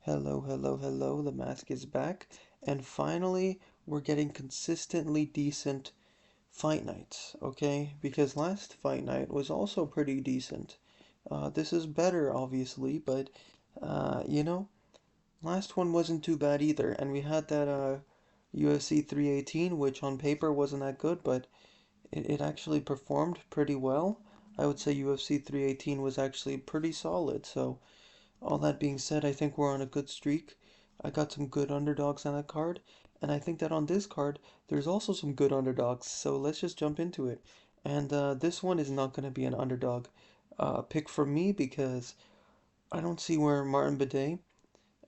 Hello, hello, hello, the mask is back, and finally we're getting consistently decent fight nights, okay? Because last fight night was also pretty decent. This is better, obviously, but, you know, last one wasn't too bad either, and we had that, UFC 318, which on paper wasn't that good, but it actually performed pretty well. I would say UFC 318 was actually pretty solid, so all that being said, I think we're on a good streak. I got some good underdogs on that card, and I think that on this card, there's also some good underdogs, so let's just jump into it. And this one is not going to be an underdog pick for me because I don't see where Martin Bidet,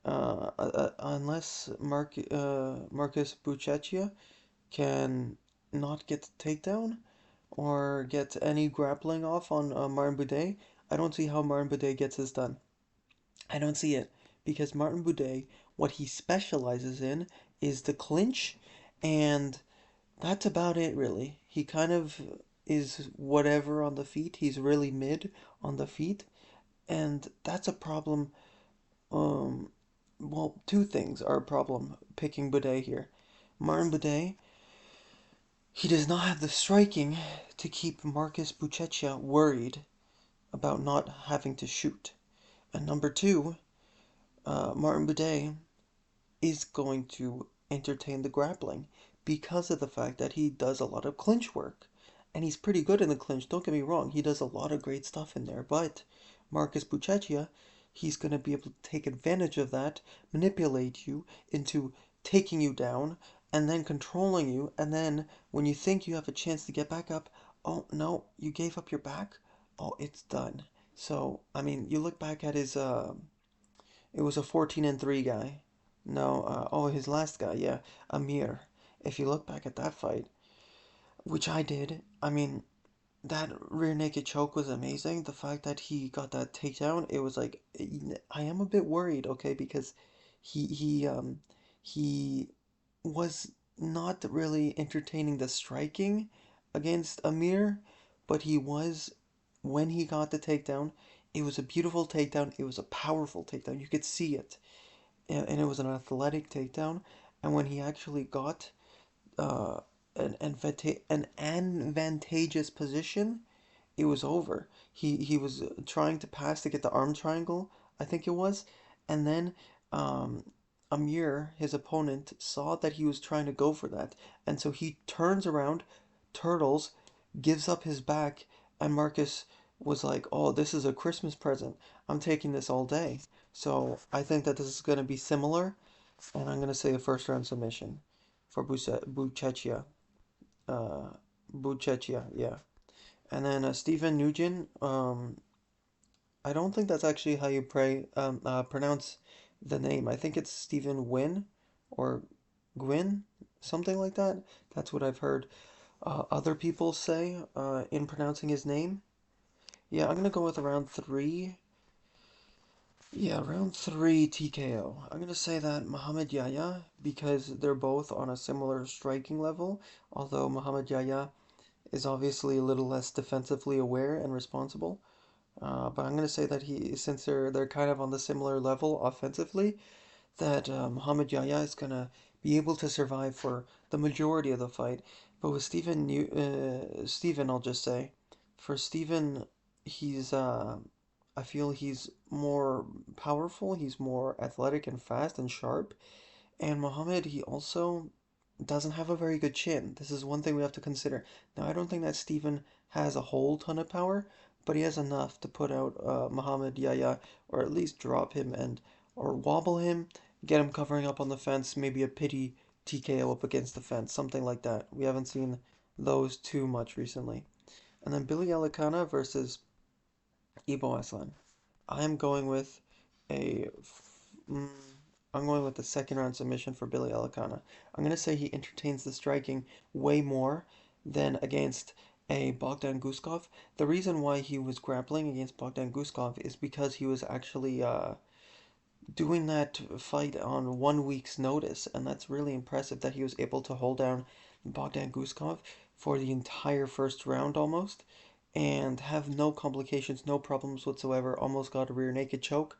unless Marcus Buchecha can not get the takedown or get any grappling off on Martin Bidet, I don't see how Martin Bidet gets this done. I don't see it because Martin Boudet, what he specializes in is the clinch, and that's about it, really. He kind of is whatever on the feet. He's really mid on the feet, and that's a problem. Um, well, two things are a problem picking Boudet here. Martin Boudet, he does not have the striking to keep Marcus Buchecha worried about not having to shoot. And number two, Martin Boudet is going to entertain the grappling because of the fact that he does a lot of clinch work. And he's pretty good in the clinch, don't get me wrong. He does a lot of great stuff in there. But Marcus Buchecha, he's going to be able to take advantage of that, manipulate you into taking you down, and then controlling you. And then when you think you have a chance to get back up, oh no, you gave up your back? Oh, it's done. So, I mean, you look back at his it was a 14-3 guy. No, his last guy, yeah, Amir. If you look back at that fight, which I did, I mean, that rear naked choke was amazing. The fact that he got that takedown, it was like, I am a bit worried, okay, because he was not really entertaining the striking against Amir, but he was when he got the takedown. It was a beautiful takedown. It was a powerful takedown. You could see it, and it was an athletic takedown. And when he actually got uh, an advantageous position, it was over. He was trying to pass to get the arm triangle, I think it was, and then um, Amir, his opponent, saw that he was trying to go for that, and so he turns around, turtles, gives up his back, and Marcus was like, "Oh, this is a Christmas present. I'm taking this all day." So I think that this is going to be similar, and I'm going to say a first round submission for Buchecha. Uh, Buchecha, yeah. And then Stephen Nugent, I don't think that's actually how you pronounce the name. I think it's Stephen Wynn or Gwyn, something like that. That's what I've heard other people say in pronouncing his name. Yeah, I'm gonna go with around three. Yeah, round three TKO. I'm gonna say that Muhammad Yahya because they're both on a similar striking level, although Muhammad Yahya is obviously a little less defensively aware and responsible. But I'm gonna say that since they're kind of on the similar level offensively, that Muhammad Yahya is gonna be able to survive for the majority of the fight. But with Stephen, I'll just say, for Stephen, he's I feel he's more powerful, he's more athletic and fast and sharp. And Muhammad, he also doesn't have a very good chin. This is one thing we have to consider. Now, I don't think that Stephen has a whole ton of power, but he has enough to put out Muhammad Yahya, or at least drop him and or wobble him, get him covering up on the fence, maybe a pity TKO up against the fence, something like that. We haven't seen those too much recently. And then Billy Alicana versus Ibo Aslan. I am going with a. Mm, I'm going with the second round submission for Billy Alicana. I'm going to say he entertains the striking way more than against a Bogdan Guskov. The reason why he was grappling against Bogdan Guskov is because he was actually doing that fight on 1 week's notice, and that's really impressive that he was able to hold down Bogdan Guskov for the entire first round almost. and have no complications, no problems whatsoever. Almost got a rear naked choke,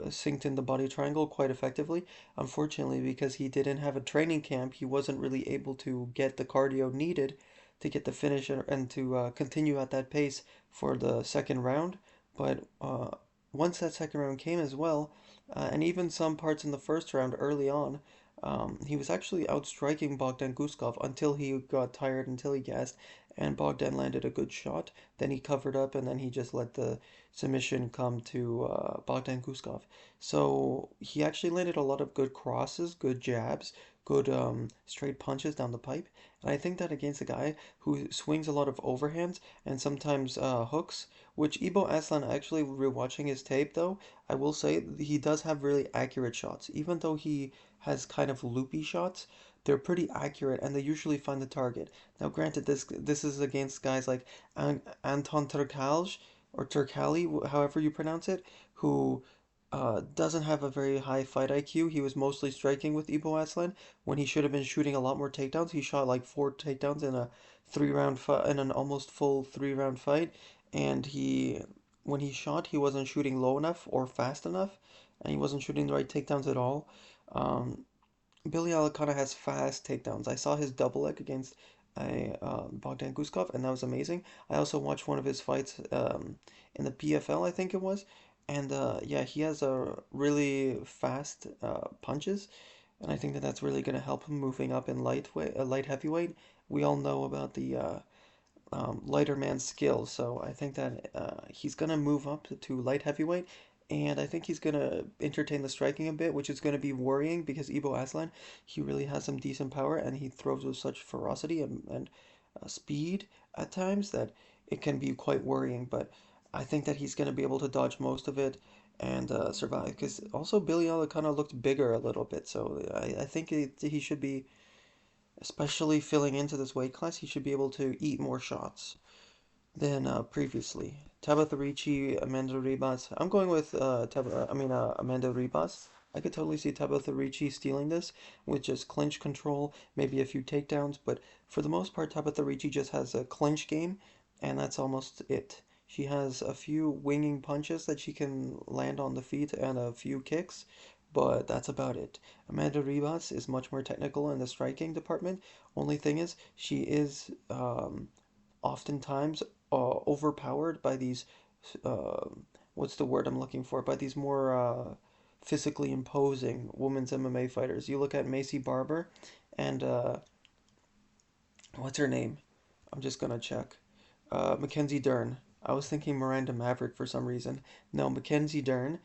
synced in the body triangle quite effectively. Unfortunately, because he didn't have a training camp, he wasn't really able to get the cardio needed to get the finish and to continue at that pace for the second round. But once that second round came as well, and even some parts in the first round early on, he was actually outstriking Bogdan Guskov until he got tired, until he gassed, and Bogdan landed a good shot. Then he covered up, and then he just let the submission come to Bogdan Guskov. So he actually landed a lot of good crosses, good jabs, good straight punches down the pipe. And I think that against a guy who swings a lot of overhands and sometimes hooks, which Ibo Aslan, actually rewatching his tape though, I will say he does have really accurate shots. Even though he has kind of loopy shots, they're pretty accurate and they usually find the target. Now, granted, this is against guys like Anton Turkalj or Turkali, however you pronounce it, who doesn't have a very high fight IQ. He was mostly striking with Ibo Aslan when he should have been shooting a lot more takedowns. He shot like 4 takedowns in a 3 round fight, in an almost full 3 round fight, and when he shot, he wasn't shooting low enough or fast enough, and he wasn't shooting the right takedowns at all. Um, Billy Alicana has fast takedowns. I saw his double leg against Bogdan Guskov, and that was amazing. I also watched one of his fights in the PFL, I think it was, and yeah, he has a really fast punches, and I think that that's really going to help him moving up in lightweight, light heavyweight. We all know about the lighter man's skills. So I think that he's gonna move up to light heavyweight, and I think he's gonna entertain the striking a bit, which is gonna be worrying because Ibo Aslan, he really has some decent power, and he throws with such ferocity and speed at times that it can be quite worrying. But I think that he's gonna be able to dodge most of it and survive. Because also Billy kind of looked bigger a little bit, so I think he should be, especially filling into this weight class, he should be able to eat more shots than previously. Tabitha Ricci, Amanda Ribas. I'm going with Amanda Ribas. I could totally see Tabitha Ricci stealing this with just clinch control, maybe a few takedowns, but for the most part, Tabitha Ricci just has a clinch game, and that's almost it. She has a few winging punches that she can land on the feet and a few kicks, but that's about it. Amanda Ribas is much more technical in the striking department. Only thing is, she is oftentimes overpowered by these uh, what's the word I'm looking for? By these more physically imposing women's MMA fighters. You look at Macy Barber and what's her name? I'm just gonna check. Mackenzie Dern. I was thinking Miranda Maverick for some reason. No, Mackenzie Dern.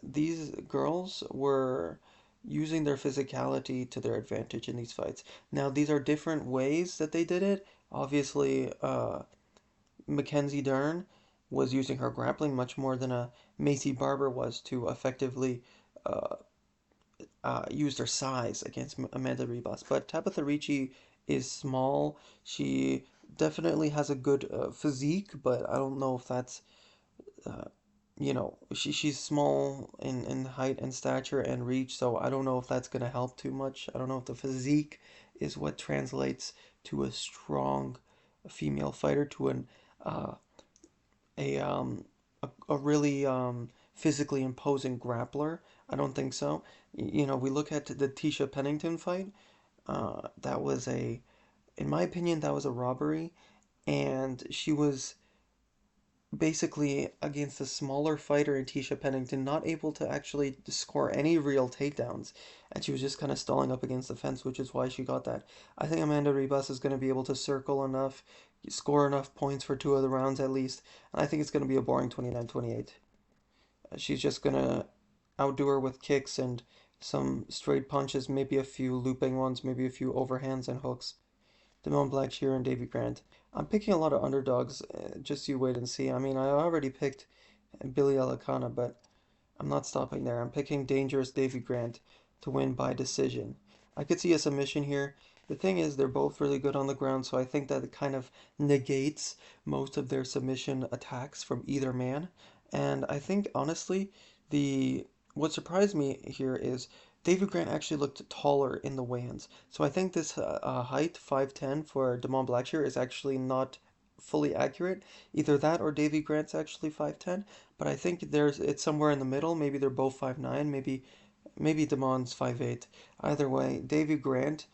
These girls were using their physicality to their advantage in these fights. Now, these are different ways that they did it. Obviously, Mackenzie Dern was using her grappling much more than a Macy Barber was to effectively uh, use their size against Amanda Ribas. But Tabitha Ricci is small. She definitely has a good physique, but I don't know if that's uh, she's small in height and stature and reach, so I don't know if that's gonna help too much. I don't know if the physique is what translates to a strong female fighter, to an uh, a a really physically imposing grappler. I don't think so. We look at the Tisha Pennington fight. That was in my opinion, that was a robbery, and she was basically against a smaller fighter in Tisha Pennington, not able to actually score any real takedowns, and she was just kind of stalling up against the fence, which is why she got that. I think Amanda Ribas is going to be able to circle enough, score enough points for 2 of the rounds at least, and I think it's going to be a boring 29-28. She's just going to outdo her with kicks and some straight punches, maybe a few looping ones, maybe a few overhands and hooks. Damone Blackshear and Davy Grant. I'm picking a lot of underdogs. Just you wait and see. I mean, I already picked Billy Alicana, but I'm not stopping there. I'm picking Dangerous Davy Grant to win by decision. I could see a submission here. The thing is, they're both really good on the ground, so I think that it kind of negates most of their submission attacks from either man. And I think, honestly, the what surprised me here is David Grant actually looked taller in the weigh-ins. So I think this height, 5'10", for Damon Blackshear is actually not fully accurate. Either that or Davy Grant's actually 5'10", but I think it's somewhere in the middle. Maybe they're both 5'9", maybe Damon's 5'8". Either way, Davy Grant,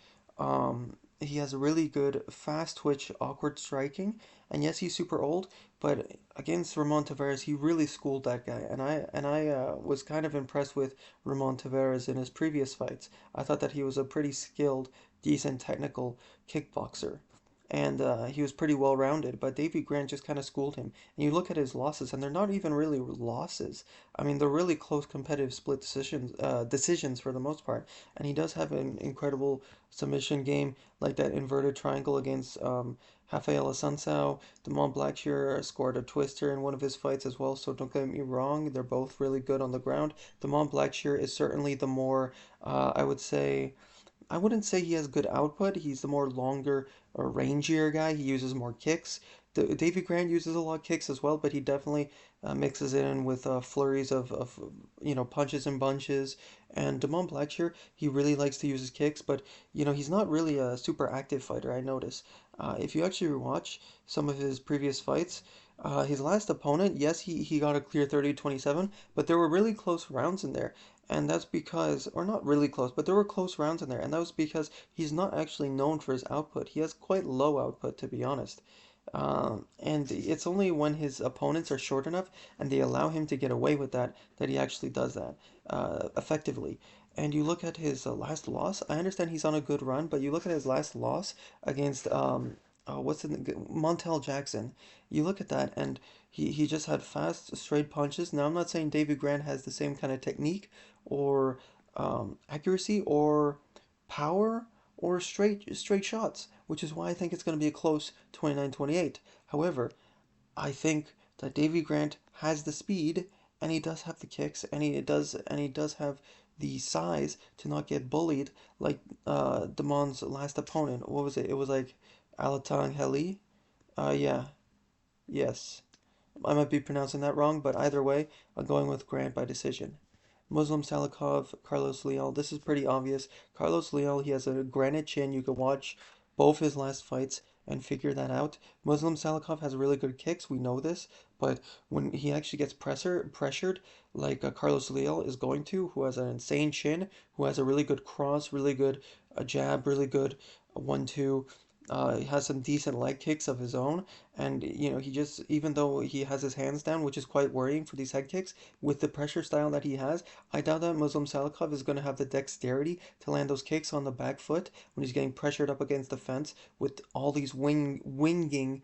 he has a really good fast twitch, awkward striking, and yes, he's super old, but against Ramon Tavares, he really schooled that guy, and I was kind of impressed with Ramon Tavares in his previous fights. I thought that he was a pretty skilled, decent technical kickboxer. And he was pretty well rounded, but Davy Grant just kind of schooled him. And you look at his losses, and they're not even really losses. I mean, they're really close, competitive split decisions for the most part. And he does have an incredible submission game, like that inverted triangle against Rafael Assunção. Damon Blackshear scored a twister in one of his fights as well. So don't get me wrong, they're both really good on the ground. Damon Blackshear is certainly the more, I would say. I wouldn't say he has good output. He's the more longer or rangier guy. He uses more kicks. Davy Grant uses a lot of kicks as well, but he definitely mixes it in with flurries of punches and bunches. And Damon Blackshear, he really likes to use his kicks, but he's not really a super active fighter. I notice. If you actually watch some of his previous fights, his last opponent, yes, he got a clear 30-27, but there were really close rounds in there. And that's because, or not really close, but there were close rounds in there, and that was because he's not actually known for his output. He has quite low output, to be honest. And it's only when his opponents are short enough and they allow him to get away with that that he actually does that effectively. And you look at his last loss. I understand he's on a good run, but you look at his last loss against Montel Jackson. You look at that, and he just had fast, straight punches. Now I'm not saying David Grant has the same kind of technique or accuracy or power or straight shots, which is why I think it's going to be a close 29-28. However, I think that Davy Grant has the speed and he does have the kicks and he does have the size to not get bullied like Damon's last opponent. What was it? It was like Alatang Heli. Yeah, yes. I might be pronouncing that wrong, but either way, I'm going with Grant by decision. Muslim Salikov, Carlos Leal. This is pretty obvious. Carlos Leal, he has a granite chin. You could watch both his last fights and figure that out. Muslim Salikov has really good kicks. We know this, but when he actually gets pressured, like Carlos Leal is going to, who has an insane chin, who has a really good cross, really good jab, really good 1-2. He has some decent leg kicks of his own, and he just, even though he has his hands down, which is quite worrying for these head kicks, with the pressure style that he has, I doubt that Muslim Salikov is going to have the dexterity to land those kicks on the back foot when he's getting pressured up against the fence with all these winging,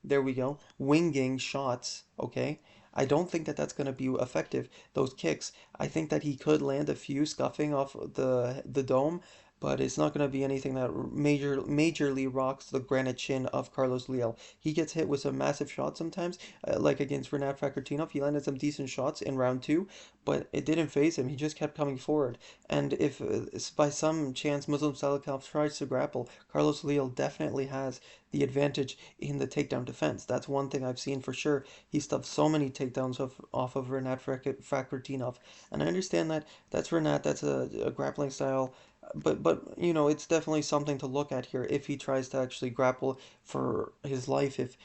there we go, winging shots, okay? I don't think that that's going to be effective, those kicks. I think that he could land a few scuffing off the dome, but it's not going to be anything that majorly rocks the granite chin of Carlos Leal. He gets hit with some massive shots sometimes, like against Renat Fakurtinov. He landed some decent shots in round two, but it didn't phase him. He just kept coming forward. And if by some chance Muslim Salikov tries to grapple, Carlos Leal definitely has the advantage in the takedown defense. That's one thing I've seen for sure. He stuffed so many takedowns off of Renat Fakurtinov. And I understand that that's Renat, that's a grappling style, but it's definitely something to look at here if he tries to actually grapple for his life, if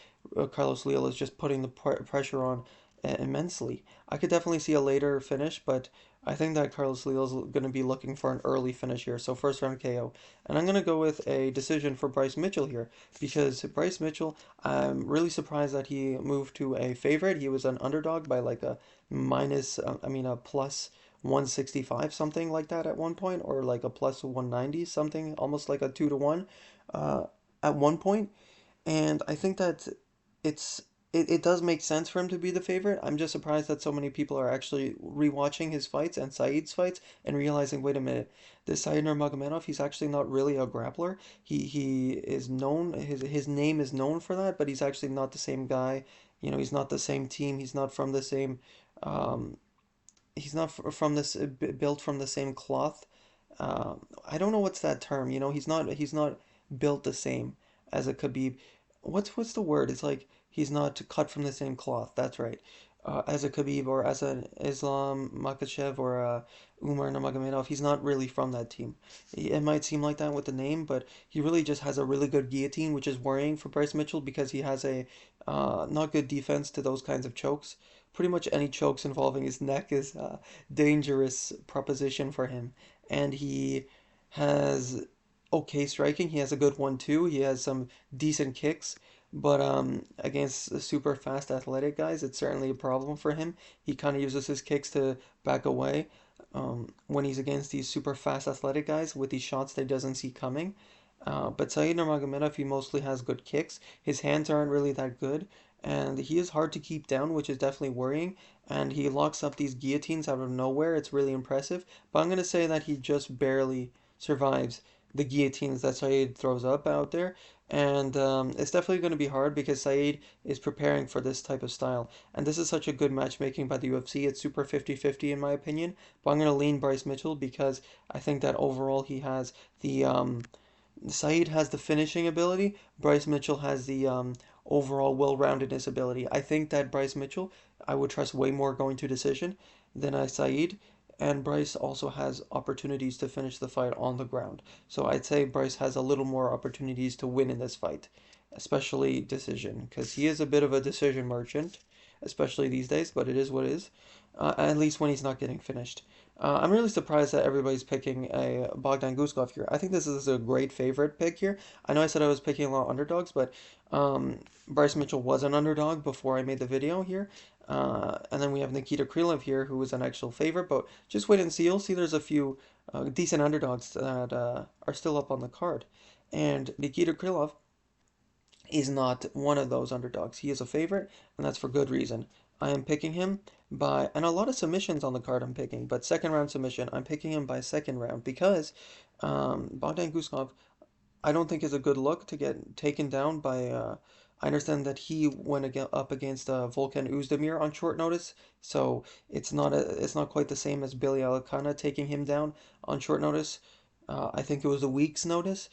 Carlos Leal is just putting the pressure on immensely. I could definitely see a later finish, but I think that Carlos Leal is going to be looking for an early finish here, so first round KO. And I'm going to go with a decision for Bryce Mitchell here, because Bryce Mitchell, I'm really surprised that he moved to a favorite. He was an underdog by like a a plus 165, something like that at one point, or like a plus 190, something almost like a 2-1 uh, at one point. And I think that it's it does make sense for him to be the favorite. I'm just surprised that so many people are actually rewatching his fights and Saeed's fights and realizing, wait a minute, this Saeed Nurmagomedov, he's actually not really a grappler. He is known, his name is known for that, but he's actually not the same guy. He's not the same team. He's not from the same um, he's not from this built from the same cloth. I don't know what's that term. He's not built the same as a Khabib. What's the word? It's like he's not cut from the same cloth. That's right. as a Khabib or as an Islam Makhachev or a Umar Nurmagomedov. He's not really from that team. It might seem like that with the name, but he really just has a really good guillotine, which is worrying for Bryce Mitchell because he has a not good defense to those kinds of chokes. Pretty much any chokes involving his neck is a dangerous proposition for him, and he has okay striking. He has a good one too. He has some decent kicks. But against the super fast athletic guys, it's certainly a problem for him. He kind of uses his kicks to back away when he's against these super fast athletic guys with these shots that he doesn't see coming. But Saeed Nurmagomedov, he mostly has good kicks. His hands aren't really that good, and he is hard to keep down, which is definitely worrying. And he locks up these guillotines out of nowhere. It's really impressive. But I'm gonna say that he just barely survives the guillotines that Saeed throws up out there. And it's definitely going to be hard because Saeed is preparing for this type of style. And this is such a good matchmaking by the UFC. It's super 50-50 in my opinion. But I'm going to lean Bryce Mitchell because I think that overall he has the Saeed has the finishing ability. Bryce Mitchell has the overall well-roundedness ability. I think that Bryce Mitchell, I would trust way more going to decision than Saeed. And Bryce also has opportunities to finish the fight on the ground. So I'd say Bryce has a little more opportunities to win in this fight, especially decision, because he is a bit of a decision merchant, especially these days, but it is what it is, at least when he's not getting finished. I'm really surprised that everybody's picking a Bogdan Guskov here. I think this is a great favorite pick here. I know I said I was picking a lot of underdogs, but Bryce Mitchell was an underdog before I made the video here. And then we have Nikita Krylov here, who is an actual favorite, but just wait and see. You'll see there's a few decent underdogs that are still up on the card. And Nikita Krylov is not one of those underdogs. He is a favorite, and that's for good reason. I am picking him by, and a lot of submissions on the card I'm picking, but second round submission, I'm picking him by second round because Bogdan Guskov I don't think is a good look to get taken down by. I understand that he went up against Volkan Oezdemir on short notice, so it's not quite the same as Billy Alakana taking him down on short notice. I think it was a week's notice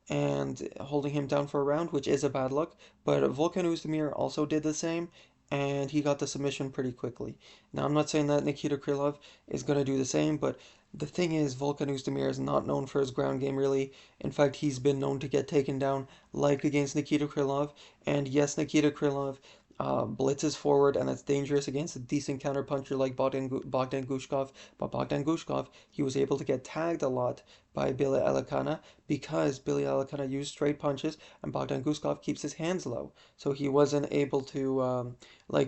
and holding him down for a round, which is a bad look. But Volkan Oezdemir also did the same, and he got the submission pretty quickly. Now, I'm not saying that Nikita Krylov is going to do the same, but the thing is, Volkan Oezdemir is not known for his ground game, really. In fact, he's been known to get taken down, like against Nikita Krylov. And yes, Nikita Krylov blitzes forward, and that's dangerous against a decent counterpuncher like Bogdan Gushkov. But Bogdan Gushkov, he was able to get tagged a lot by Billy Alakana because Billy Alakana used straight punches, and Bogdan Guskov keeps his hands low. So he wasn't able to,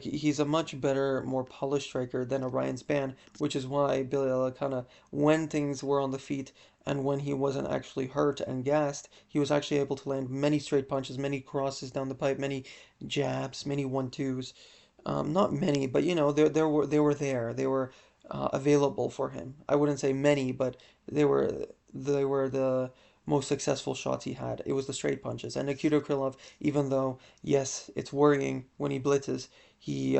he's a much better, more polished striker than a Ryan Spann, which is why Billy Alakana, when things were on the feet, and when he wasn't actually hurt and gassed, he was actually able to land many straight punches, many crosses down the pipe, many jabs, many 1-2s. Not many, but they were there. They were available for him. I wouldn't say many, but they were the most successful shots he had. It was the straight punches. And Nikita Krylov, even though yes, it's worrying when he blitzes, he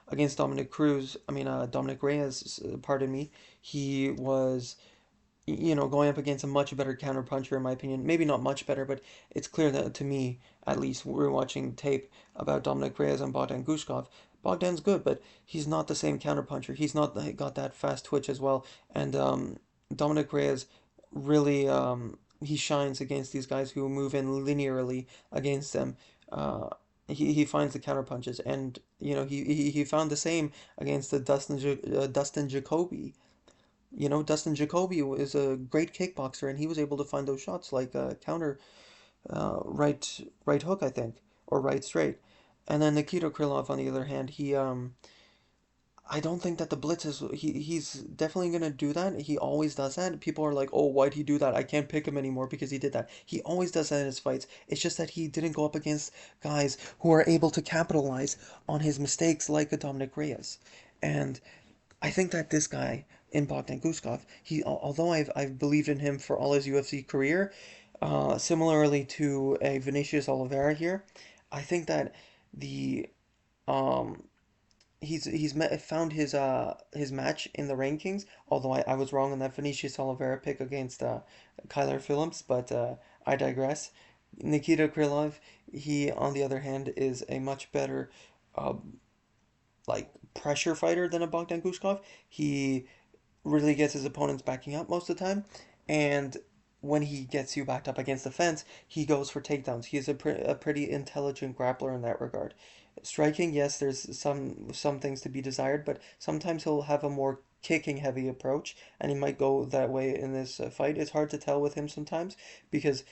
against Dominic Reyes, pardon me, he was going up against a much better counterpuncher, in my opinion. Maybe not much better, but it's clear that to me, at least, we're watching tape about Dominic Reyes and Bogdan Gushkov. Bogdan's good, but he's not the same counterpuncher. He's not got that fast twitch as well. And Dominic Reyes really he shines against these guys who move in linearly against them. He finds the counterpunches, and he found the same against the Dustin Jacoby. Dustin Jacoby is a great kickboxer, and he was able to find those shots like counter right hook, I think, or right straight. And then Nikita Krylov, on the other hand, he I don't think that the blitz is he's definitely gonna do that. He always does that. People are like, oh, why'd he do that? I can't pick him anymore because he did that. He always does that in his fights. It's just that he didn't go up against guys who are able to capitalize on his mistakes like a Dominic Reyes. And I think that this guy in Bogdan Guskov, although I've believed in him for all his UFC career, similarly to a Vinicius Oliveira here, I think that the um found his match in the rankings. Although I was wrong on that Vinicius Oliveira pick against Kyler Phillips, but I digress. Nikita Krylov, he on the other hand is a much better uh, like pressure fighter than a Bogdan Guskov. He really gets his opponents backing up most of the time, and when he gets you backed up against the fence, he goes for takedowns. He is a pretty intelligent grappler in that regard. Striking, yes, there's some things to be desired, but sometimes he'll have a more kicking heavy approach, and he might go that way in this fight. It's hard to tell with him sometimes because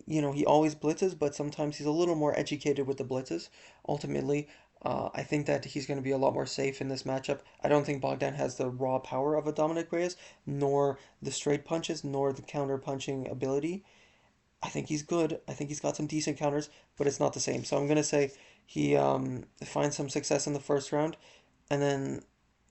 he always blitzes, but sometimes he's a little more educated with the blitzes. Ultimately, I think that he's going to be a lot more safe in this matchup. I don't think Bogdan has the raw power of a Dominic Reyes, nor the straight punches, nor the counter punching ability. I think he's good. I think he's got some decent counters, but it's not the same. So I'm going to say he finds some success in the first round, and then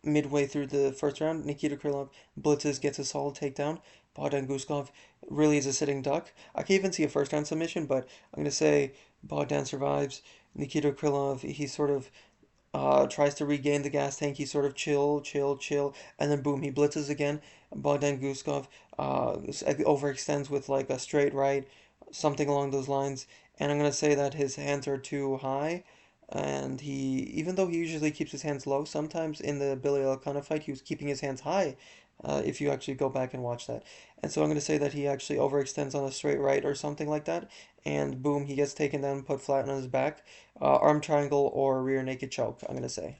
midway through the first round, Nikita Krylov blitzes, gets a solid takedown. Bogdan Guskov really is a sitting duck. I can even see a first round submission, but I'm going to say Bogdan survives. Nikita Krylov, he sort of tries to regain the gas tank. He's sort of chill, chill, chill, and then boom, he blitzes again. Bogdan Guskov overextends with like a straight right, something along those lines. And I'm gonna say that his hands are too high, and even though he usually keeps his hands low, sometimes in the Billy Elcano fight, he was keeping his hands high. If you actually go back and watch that, and so I'm gonna say that he actually overextends on a straight right or something like that, and boom, he gets taken down, put flat on his back, arm triangle or rear naked choke, I'm going to say.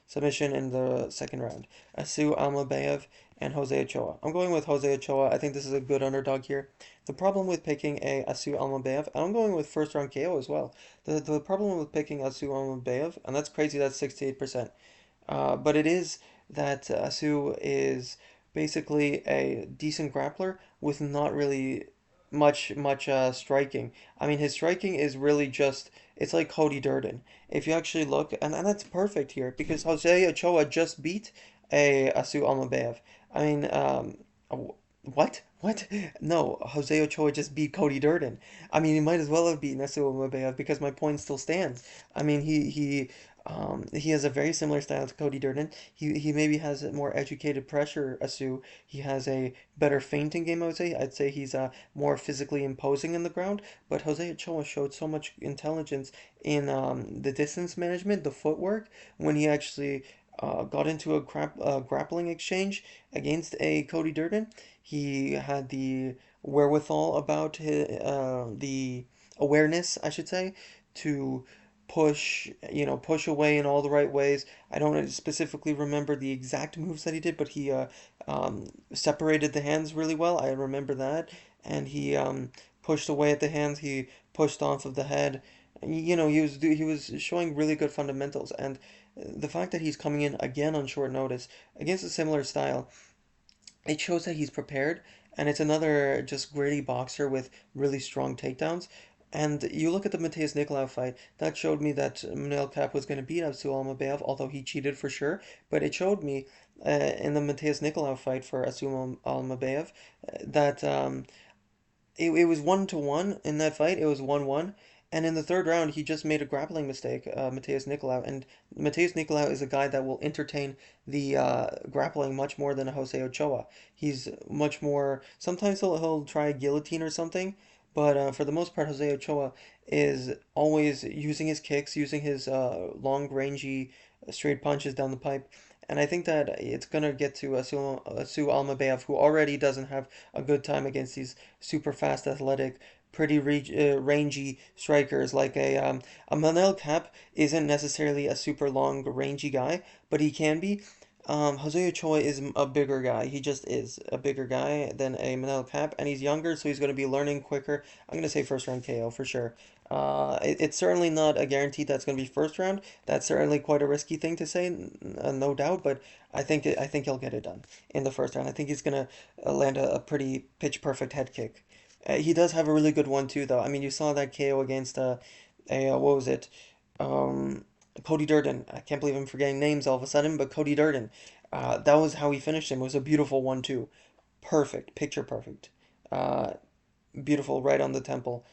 Submission in the second round. Asu Almabayev and Jose Ochoa. I'm going with Jose Ochoa. I think this is a good underdog here. The problem with picking a Asu Almabayev, I'm going with first round KO as well. The problem with picking Asu Almabayev, and that's crazy, that's 68%. But it is that Asu is basically a decent grappler with not really much striking. I mean, his striking is really just it's like Cody Durden. If you actually look, and that's perfect here because Jose Ochoa just beat a Asu Almabayev. I mean, what? What? No, Jose Ochoa just beat Cody Durden. I mean, he might as well have beaten Asu Almabayev because my point still stands. I mean, he has a very similar style to Cody Durden. He maybe has a more educated pressure, Asu. He has a better feinting game, I would say. I'd say he's more physically imposing in the ground. But Jose Ochoa showed so much intelligence in the distance management, the footwork, when he actually got into a grappling exchange against a Cody Durden. He had the wherewithal about the awareness, I should say, to push away in all the right ways. I don't specifically remember the exact moves that he did, but he separated the hands really well. I remember that, and he pushed away at the hands. He pushed off of the head. He was showing really good fundamentals, and the fact that he's coming in again on short notice against a similar style, it shows that he's prepared, and it's another just gritty boxer with really strong takedowns. And you look at the Mateus Nicolau fight, that showed me that Manel Cap was going to beat Absul Almabayev, although he cheated for sure. But it showed me in the Mateus Nicolau fight for Absul Almabayev that it was 1-1 in that fight. It was 1-1. And in the third round, he just made a grappling mistake, Mateus Nicolau. And Mateus Nicolau is a guy that will entertain the grappling much more than Jose Ochoa. He's much more. Sometimes he'll try a guillotine or something, but for the most part, Jose Ochoa is always using his kicks, using his long, rangy, straight punches down the pipe. And I think that it's going to get to Asu Almabayev, who already doesn't have a good time against these super fast, athletic, pretty rangy strikers. Like a Manel Cap isn't necessarily a super long, rangy guy, but he can be. Jose Ochoa is a bigger guy. He just is a bigger guy than a Manel Cap, and he's younger, so he's going to be learning quicker. I'm going to say first round KO for sure. It's certainly not a guarantee that's going to be first round. That's certainly quite a risky thing to say, no doubt. But I think he'll get it done in the first round. I think he's going to land a pretty pitch perfect head kick. He does have a really good one too, though. I mean, you saw that KO against what was it? Um, Cody Durden. I can't believe I'm forgetting names all of a sudden, but Cody Durden. That was how he finished him. It was a beautiful one too. Perfect, picture perfect. Uh, Beautiful, right on the temple.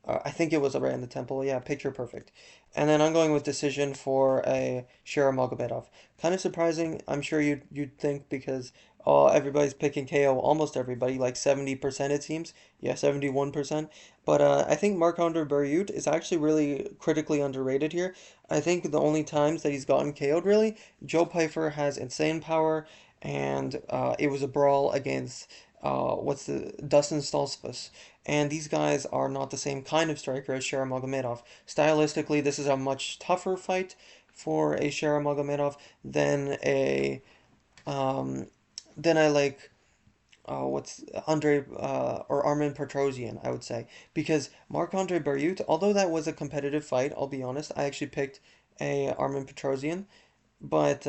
I think it was right on the temple. Yeah, picture perfect. And then I'm going with decision for a Shira Magomedov. Kind of surprising, I'm sure you'd think, because Everybody's picking KO, almost everybody, like 70% it seems. Yeah, 71%. But I think Marc-Andre Barriault is actually really critically underrated here. I think the only times that he's gotten KO'd really, Joe Pyfer has insane power, and it was a brawl against what's the Dustin Stoltzfus. And these guys are not the same kind of striker as Sharamagomedov. Stylistically, this is a much tougher fight for a Sharamagomedov than a um, then I like what's Andre or Armin Petrosian, I would say, because Marc-Andre Barriault, although that was a competitive fight, I'll be honest, I actually picked a Armin Petrosian, but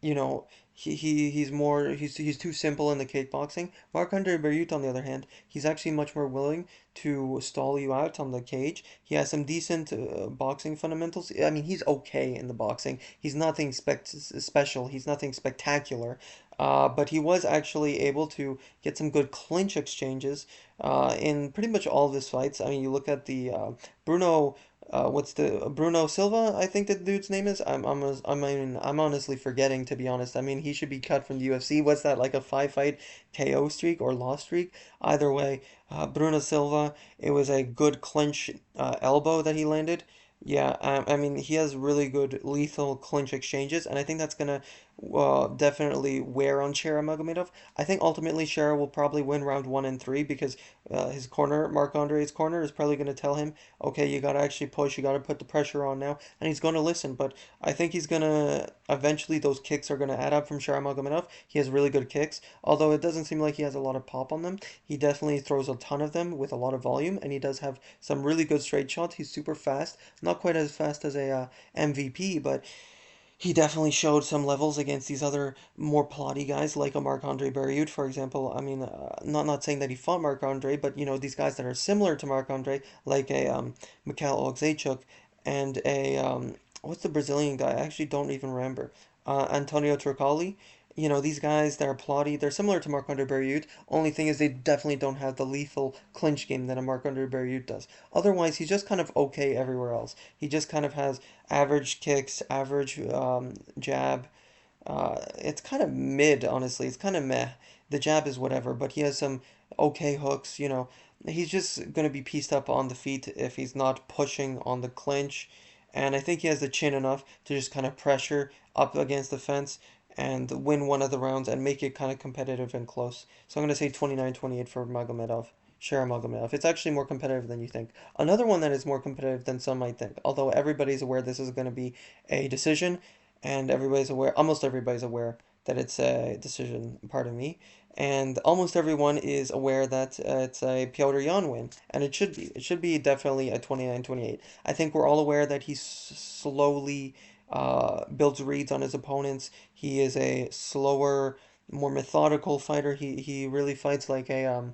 you know, he's too simple in the kickboxing. Marc-Andre Barriault, on the other hand, he's actually much more willing to stall you out on the cage. He has some decent boxing fundamentals. I mean, he's okay in the boxing. He's nothing special. He's nothing spectacular. But he was actually able to get some good clinch exchanges in pretty much all of his fights. I mean, you look at the Bruno what's the Bruno Silva? I think the dude's name is. I'm honestly forgetting, to be honest. I mean, he should be cut from the UFC. What's that, like a 5 fight KO streak or loss streak? Either way, Bruno Silva. It was a good clinch elbow that he landed. Yeah, I mean, he has really good lethal clinch exchanges, and I think that's gonna definitely wear on Shera Magomedov. I think ultimately Shera will probably win round 1 and 3 because his corner, Marc Andre's corner, is probably going to tell him, okay, you got to actually push, you got to put the pressure on now, and he's going to listen. But I think he's going to eventually those kicks are going to add up from Shera Magomedov. He has really good kicks, although it doesn't seem like he has a lot of pop on them. He definitely throws a ton of them with a lot of volume, and he does have some really good straight shots. He's super fast, not quite as fast as a MVP, but he definitely showed some levels against these other more plotty guys like a Marc-Andre Barriault, for example. I mean, not saying that he fought Marc-Andre, but you know these guys that are similar to Marc-Andre, like a Mikhail Olszewczuk and a what's the Brazilian guy? I actually don't even remember. Antonio Trocali. You know, these guys that are plotty, they're similar to Marc-Andre Barriault. Only thing is they definitely don't have the lethal clinch game that a Marc-Andre Barriault does. Otherwise, he's just kind of okay everywhere else. He just kind of has average kicks, average jab. It's kind of mid, honestly. It's kind of meh. The jab is whatever, but he has some okay hooks. You know, he's just going to be pieced up on the feet if he's not pushing on the clinch. And I think he has the chin enough to just kind of pressure up against the fence and win one of the rounds and make it kind of competitive and close. So I'm going to say 29-28 for Magomedov. Share Magomedov. It's actually more competitive than you think. Another one that is more competitive than some might think, although everybody's aware this is going to be a decision, and everybody's aware, almost everybody's aware that it's a decision, pardon me, and almost everyone is aware that it's a Piotr Jan win, and it should be. It should be definitely a 29-28. I think we're all aware that he slowly builds reads on his opponents. He is a slower, more methodical fighter. He really fights like a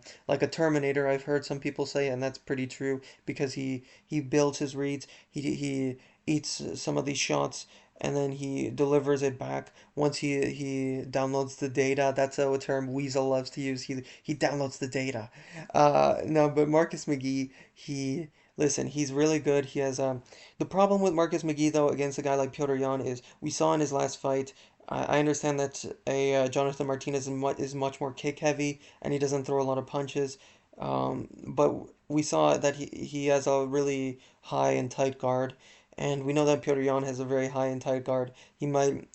Terminator. I've heard some people say, and that's pretty true because he builds his reads. He eats some of these shots and then he delivers it back once he downloads the data. That's a term Weasel loves to use. He downloads the data. No, but Marcus McGee, he listen, he's really good. He has the problem with Marcus McGee though against a guy like Piotr Jan is we saw in his last fight. I understand that a Jonathan Martinez is much more kick heavy and he doesn't throw a lot of punches. But we saw that he has a really high and tight guard, and we know that Piotr Jan has a very high and tight guard. He might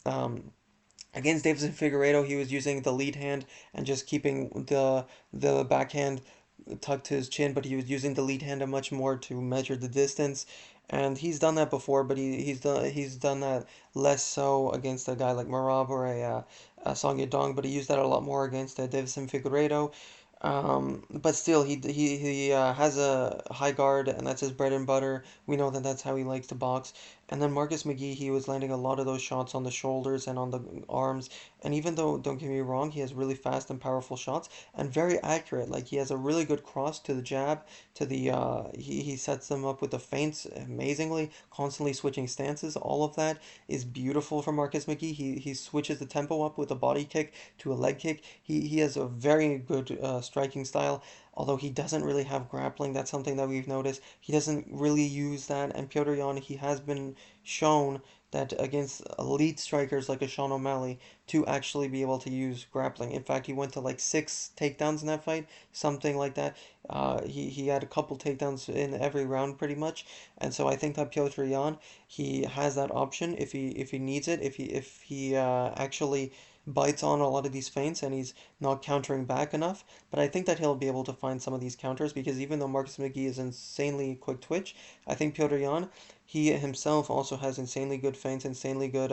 against Davidson Figueiredo, he was using the lead hand and just keeping the backhand tucked to his chin, but he was using the lead hand much more to measure the distance. And he's done that before, but he's done that less so against a guy like Marab or a Song Yadong, but he used that a lot more against Davison Figueiredo. But still, he has a high guard, and that's his bread and butter. We know that that's how he likes to box. And then Marcus McGee, he was landing a lot of those shots on the shoulders and on the arms. And even though, don't get me wrong, he has really fast and powerful shots and very accurate. Like he has a really good cross to the jab, to the he sets them up with the feints amazingly, constantly switching stances. All of that is beautiful for Marcus McGee. He switches the tempo up with a body kick to a leg kick. He has a very good striking style. Although he doesn't really have grappling, that's something that we've noticed. He doesn't really use that, and Piotr Jan, he has been shown that against elite strikers like a Sean O'Malley to actually be able to use grappling. In fact, he went to like 6 takedowns in that fight, something like that. He had a couple takedowns in every round pretty much, and so I think that Piotr Jan, he has that option if he needs it, if he actually bites on a lot of these feints and he's not countering back enough. But I think that he'll be able to find some of these counters because even though Marcus McGee is insanely quick twitch, I think Piotr Jan, he himself also has insanely good feints, insanely good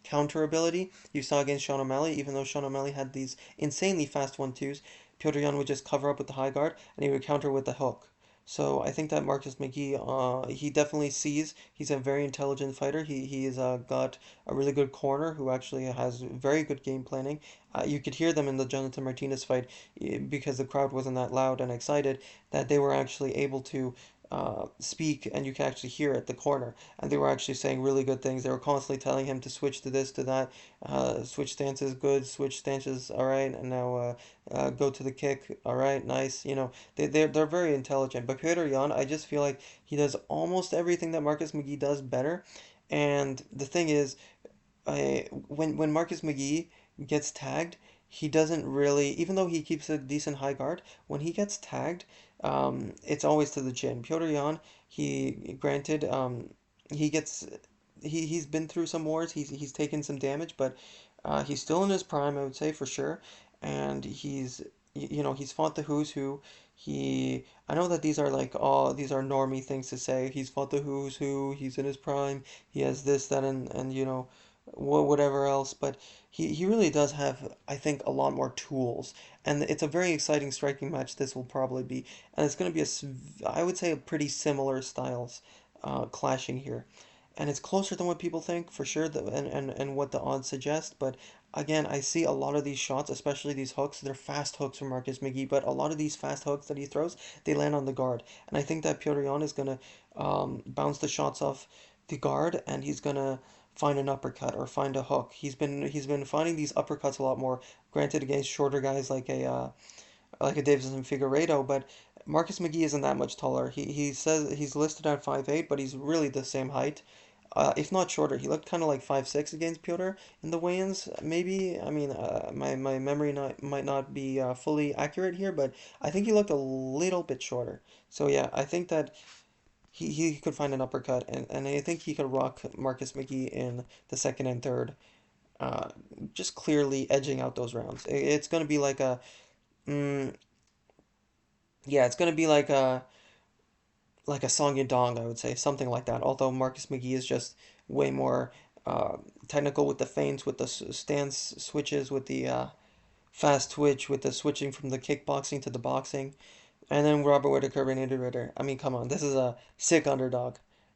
counter ability. You saw against Sean O'Malley, even though Sean O'Malley had these insanely fast 1-2s, Piotr Jan would just cover up with the high guard and he would counter with the hook. So I think that Marcus McGee, he definitely sees he's a very intelligent fighter. He's got a really good corner who actually has very good game planning. You could hear them in the Jonathan Martinez fight because the crowd wasn't that loud and excited that they were actually able to speak and you can actually hear at the corner. And they were actually saying really good things. They were constantly telling him to switch to this, to that, switch stances, good, switch stances, all right, and now go to the kick, all right, nice. They're very intelligent. But Petr Yan, I just feel like he does almost everything that Marcus McGee does better. And the thing is, when Marcus McGee gets tagged, he doesn't really, even though he keeps a decent high guard, when he gets tagged, it's always to the chin. Piotr Jan, he granted, he gets, he's been through some wars, he's taken some damage, but he's still in his prime, I would say for sure, and he's fought the who's who. I know that these are like, oh, these are normie things to say. He's fought the who's who. He's in his prime. He has this, that, and whatever else. But he really does have, I think, a lot more tools. And it's a very exciting striking match. This will probably be, and it's going to be I would say, a pretty similar styles clashing here. And it's closer than what people think for sure, and what the odds suggest. But again, I see a lot of these shots, especially these hooks. They're fast hooks from Marcus McGee, but a lot of these fast hooks that he throws, they land on the guard. And I think that Piotr Jan is gonna bounce the shots off the guard, and he's gonna find an uppercut or find a hook. He's been finding these uppercuts a lot more. Granted, against shorter guys like a Davis and Figueiredo, but Marcus McGee isn't that much taller. He says he's listed at 5'8", but he's really the same height. If not shorter, he looked kind of like 5'6" against Piotr in the weigh-ins. Maybe, I mean, my memory might not be fully accurate here, but I think he looked a little bit shorter. So yeah, I think that he could find an uppercut, and I think he could rock Marcus McGee in the second and third, uh, just clearly edging out those rounds. It's gonna be like a, mm, yeah, it's gonna be like a Song Yadong, I would say, something like that. Although Marcus McGee is just way more uh, technical with the feints, with the stance switches, with the fast twitch, with the switching from the kickboxing to the boxing. And then Robert Whittaker, Rainier de Ritter. I mean, come on, this is a sick underdog.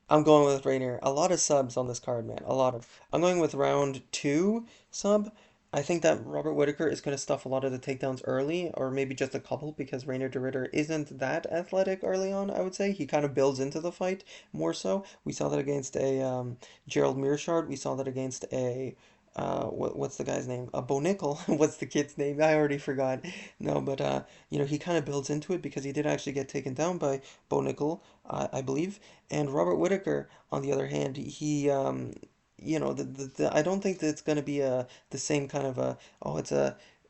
I'm going with Rainier. A lot of subs on this card, man. A lot of. I'm going with round two sub. I think that Robert Whittaker is going to stuff a lot of the takedowns early, or maybe just a couple, because Rainier de Ritter isn't that athletic early on, I would say. He kind of builds into the fight more so. We saw that against a Gerald Mearshart. We saw that against a what's the guy's name? Bo Nickel. What's the kid's name? I already forgot. No, but he kind of builds into it because he did actually get taken down by Bo Nickel, I believe. And Robert Whittaker, on the other hand, he I don't think that it's going to be the same kind of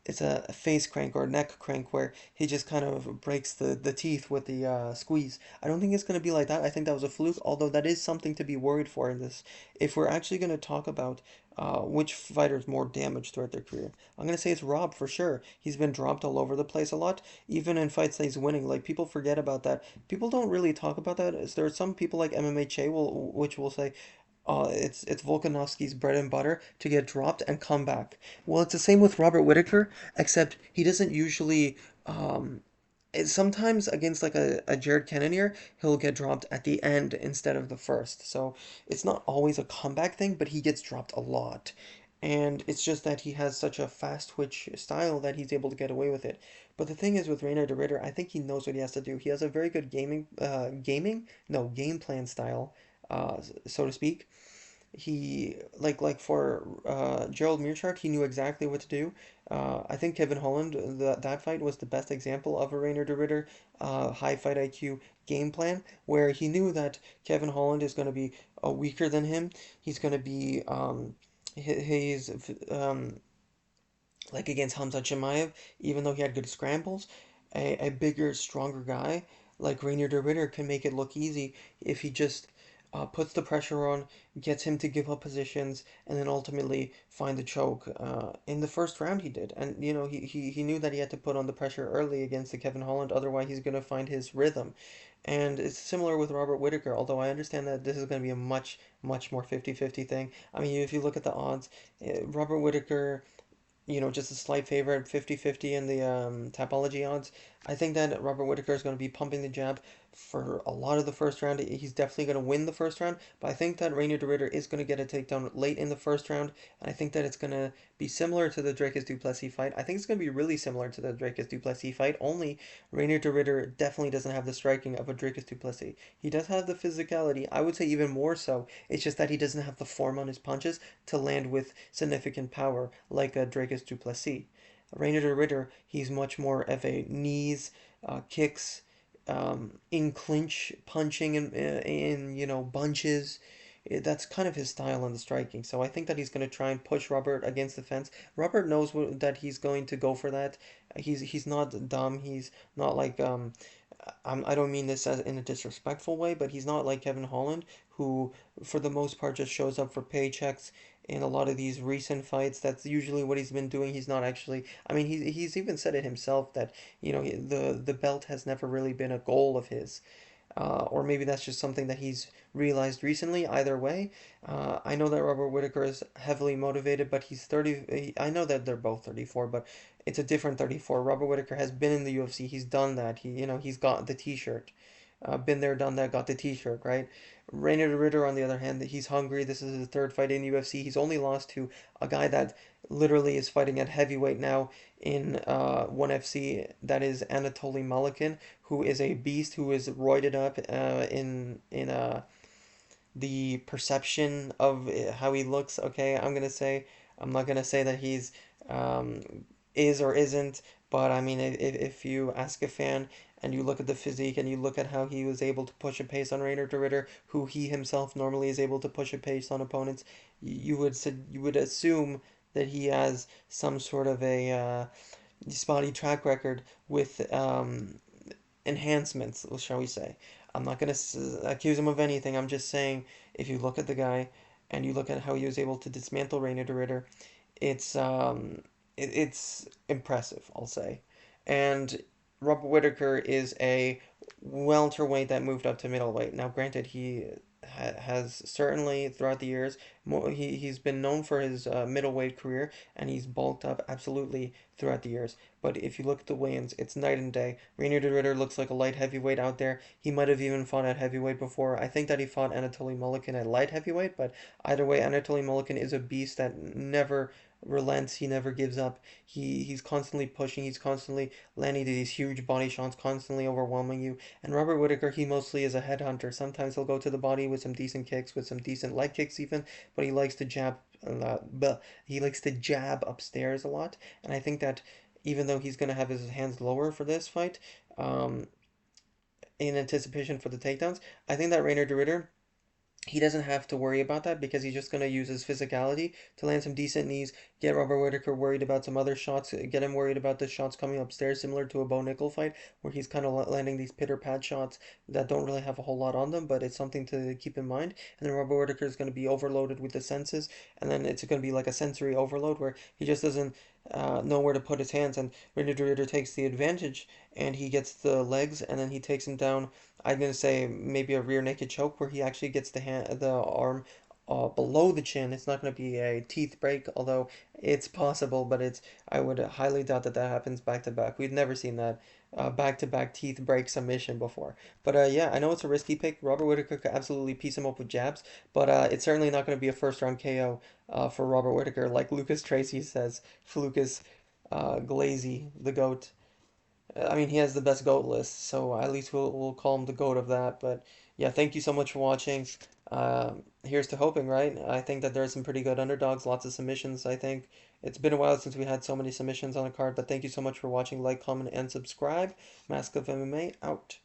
it's a face crank or neck crank where he just kind of breaks the teeth with the squeeze. I don't think it's going to be like that. I think that was a fluke, although that is something to be worried for in this. If we're actually going to talk about which fighter's more damaged throughout their career, I'm going to say it's Rob for sure. He's been dropped all over the place a lot, even in fights that he's winning. Like, people forget about that. People don't really talk about that. There are some people like MMA Che which will say, it's Volkanovski's bread and butter to get dropped and come back. Well, it's the same with Robert Whittaker, except he doesn't usually. Sometimes against like a Jared Cannonier, he'll get dropped at the end instead of the first. So it's not always a comeback thing, but he gets dropped a lot. And it's just that he has such a fast twitch style that he's able to get away with it. But the thing is with Reiner de Ritter, I think he knows what he has to do. He has a very good game plan style, so to speak. he like for Gerald Meerchart, he knew exactly what to do. I think Kevin Holland, that fight was the best example of a Reiner de Ritter high fight IQ game plan, where he knew that Kevin Holland is going to be weaker than him. He's going to be he's like against Hamza Chimaev, even though he had good scrambles, a bigger, stronger guy like Rainier de Ritter can make it look easy if he just puts the pressure on, gets him to give up positions, and then ultimately find the choke. In the first round, he did, and you know he knew that he had to put on the pressure early against the Kevin Holland, otherwise he's gonna find his rhythm. And it's similar with Robert Whittaker, although I understand that this is going to be a much more 50-50 thing. I mean, if you look at the odds, Robert Whittaker, just a slight favorite, 50-50 in the Tapology odds. I think that Robert Whittaker is going to be pumping the jab for a lot of the first round. He's definitely going to win the first round, but I think that Rainier de Ritter is going to get a takedown late in the first round, and I think that it's going to be similar to the Dracus du Plessis fight. I think it's going to be really similar to the Dracus du Plessis fight, only Rainier de Ritter definitely doesn't have the striking of a Dracus du Plessis. He does have the physicality, I would say even more so. It's just that he doesn't have the form on his punches to land with significant power like a Dracus du Plessis. Rainier de Ritter, he's much more of a knees, kicks, in clinch punching in bunches. That's kind of his style in the striking. So I think that he's going to try and push Robert against the fence. Robert knows that he's going to go for that. He's not dumb. He's not like I don't mean this as in a disrespectful way, but he's not like Kevin Holland, who for the most part just shows up for paychecks in a lot of these recent fights. That's usually what he's been doing. He's not actually. I mean, he's even said it himself that the belt has never really been a goal of his. Or maybe that's just something that he's realized recently. Either way, I know that Robert Whittaker is heavily motivated, but he's 30. I know that they're both 34, but it's a different 34. Robert Whittaker has been in the UFC. He's done that. He's got the T-shirt. Been there, done that, got the T-shirt, right? Rainier de Ritter, on the other hand, he's hungry. This is his third fight in UFC. He's only lost to a guy that literally is fighting at heavyweight now in ONE FC. That is Anatoly Malikin, who is a beast, who is roided up in the perception of how he looks. Okay, I'm not gonna say that he's um, is or isn't, but I mean, if you ask a fan and you look at the physique and you look at how he was able to push a pace on Rainer de Ritter, who he himself normally is able to push a pace on opponents, you would assume that he has some sort of a spotty track record with enhancements, shall we say. I'm not going to accuse him of anything. I'm just saying if you look at the guy and you look at how he was able to dismantle Rainier de Ritter, it's it's impressive, I'll say. And Robert Whittaker is a welterweight that moved up to middleweight. Now, granted, he has certainly throughout the years he's been known for his middleweight career, and he's bulked up absolutely throughout the years. But if you look at the weigh-ins, it's night and day. Rainier de Ritter looks like a light heavyweight out there. He might have even fought at heavyweight before. I think that he fought Anatoly Molikin at light heavyweight, but either way, Anatoly Molikin is a beast that never relents. He never gives up. He's constantly pushing. He's constantly landing these huge body shots, constantly overwhelming you. And Robert Whittaker, he mostly is a headhunter. Sometimes he'll go to the body with some decent kicks, with some decent leg kicks even, but he likes to jab. He likes to jab upstairs a lot, and I think that even though he's gonna have his hands lower for this fight, um, in anticipation for the takedowns, I think that Rainer de Ritter, he doesn't have to worry about that because he's just going to use his physicality to land some decent knees, get Robert Whittaker worried about some other shots, get him worried about the shots coming upstairs, similar to a Bo Nickel fight, where he's kind of landing these pitter-pat shots that don't really have a whole lot on them, but it's something to keep in mind. And then Robert Whittaker is going to be overloaded with the senses, and then it's going to be like a sensory overload where he just doesn't know where to put his hands, and Rainier de Ritter takes the advantage, and he gets the legs, and then he takes him down. I'm gonna say maybe a rear naked choke where he actually gets the arm below the chin. It's not gonna be a teeth break, although it's possible, but I would highly doubt that that happens back to back. We've never seen that back to back teeth break submission before. But yeah, I know it's a risky pick. Robert Whittaker could absolutely piece him up with jabs, but it's certainly not gonna be a first round KO for Robert Whittaker, like Lucas Tracy says. Lucas Glazy, the goat. I mean, he has the best GOAT list, so at least we'll call him the GOAT of that. But yeah, thank you so much for watching. Here's to hoping, right? I think that there's some pretty good underdogs, lots of submissions. I think it's been a while since we had so many submissions on a card, but thank you so much for watching. Like, comment, and subscribe. Mask of MMA out.